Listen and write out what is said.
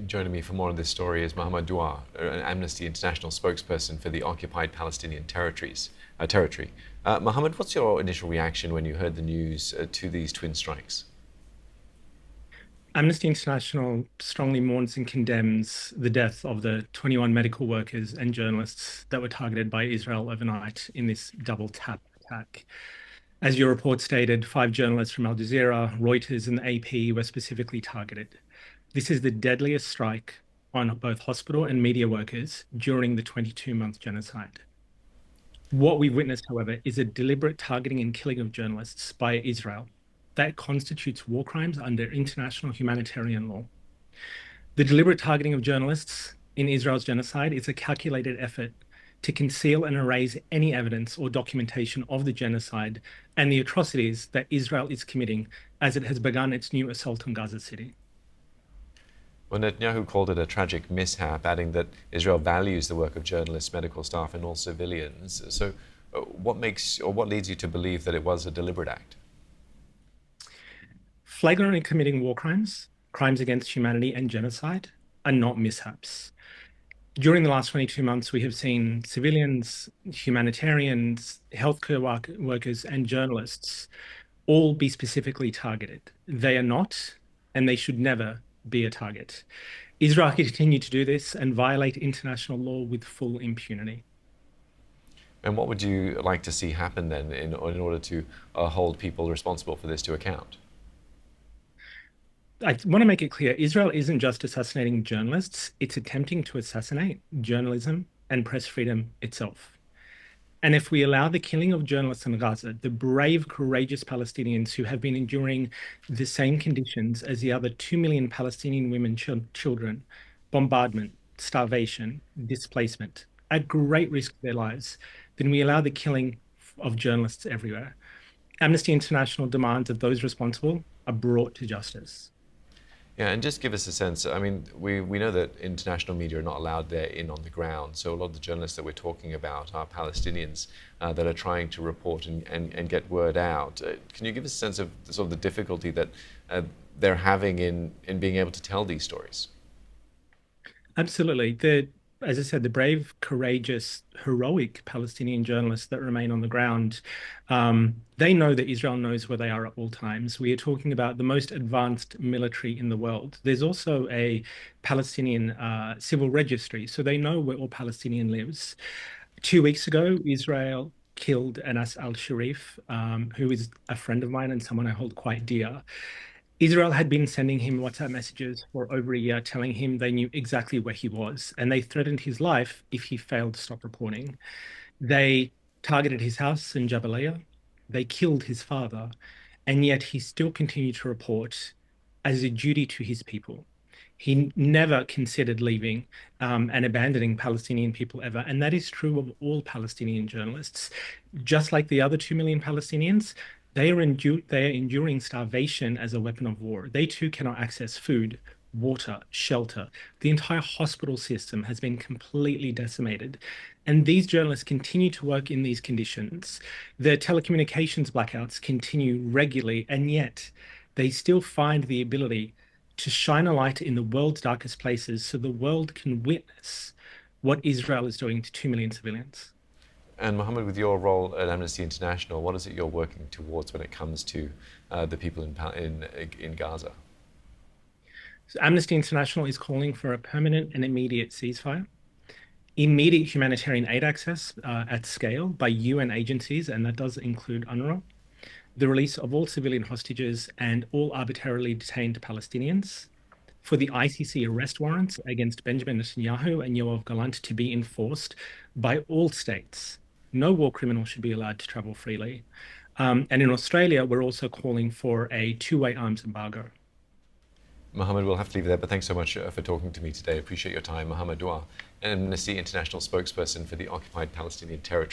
Joining me for more on this story is Mohamed Duar, an Amnesty International spokesperson for the occupied Palestinian territory. Mohamed, what's your initial reaction when you heard the news to these twin strikes? Amnesty International strongly mourns and condemns the death of the 21 medical workers and journalists that were targeted by Israel overnight in this double tap attack. As your report stated, 5 journalists from Al Jazeera, Reuters, and the AP were specifically targeted. This is the deadliest strike on both hospital and media workers during the 22-month genocide. What we've witnessed, however, is a deliberate targeting and killing of journalists by Israel that constitutes war crimes under international humanitarian law. The deliberate targeting of journalists in Israel's genocide is a calculated effort to conceal and erase any evidence or documentation of the genocide and the atrocities that Israel is committing as it has begun its new assault on Gaza City. Well, Netanyahu called it a tragic mishap, adding that Israel values the work of journalists, medical staff, and all civilians. So, what leads you to believe that it was a deliberate act? Flagrantly committing war crimes, crimes against humanity, and genocide are not mishaps. During the last 22 months, we have seen civilians, humanitarians, healthcare workers, and journalists all be specifically targeted. They are not, and they should never be a target. Israel can continue to do this and violate international law with full impunity. And what would you like to see happen then in order to hold people responsible for this to account? I want to make it clear, Israel isn't just assassinating journalists, it's attempting to assassinate journalism and press freedom itself. And if we allow the killing of journalists in Gaza, the brave, courageous Palestinians who have been enduring the same conditions as the other 2 million Palestinian women, children, bombardment, starvation, displacement, at great risk of their lives, then we allow the killing of journalists everywhere. Amnesty International demands that those responsible are brought to justice. Yeah, and just give us a sense. I mean, we know that international media are not allowed there in on the ground. So a lot of the journalists that we're talking about are Palestinians that are trying to report and get word out. Can you give us a sense of sort of the difficulty that they're having in being able to tell these stories? Absolutely. As I said, the brave, courageous, heroic Palestinian journalists that remain on the ground, they know that Israel knows where they are at all times. We are talking about the most advanced military in the world. There's also a Palestinian civil registry, so they know where all Palestinian lives. 2 weeks ago, Israel killed Anas al-Sharif, who is a friend of mine and someone I hold quite dear. Israel had been sending him WhatsApp messages for over a year, telling him they knew exactly where he was, and they threatened his life if he failed to stop reporting. They targeted his house in Jabalia. They killed his father, and yet he still continued to report as a duty to his people. He never considered leaving and abandoning Palestinian people ever. And that is true of all Palestinian journalists. Just like the other 2 million Palestinians, they are enduring starvation as a weapon of war. They too cannot access food, water, shelter. The entire hospital system has been completely decimated. And these journalists continue to work in these conditions. The telecommunications blackouts continue regularly, and yet they still find the ability to shine a light in the world's darkest places so the world can witness what Israel is doing to 2 million civilians. And Mohamed, with your role at Amnesty International, what is it you're working towards when it comes to the people in Gaza? So Amnesty International is calling for a permanent and immediate ceasefire, immediate humanitarian aid access at scale by UN agencies, and that does include UNRWA, the release of all civilian hostages and all arbitrarily detained Palestinians, for the ICC arrest warrants against Benjamin Netanyahu and Yoav Gallant to be enforced by all states. No war criminal should be allowed to travel freely. And in Australia, we're also calling for a two-way arms embargo. Mohamed, we'll have to leave it there, but thanks so much for talking to me today. Appreciate your time. Mohamed Duar, Amnesty International spokesperson for the occupied Palestinian territory.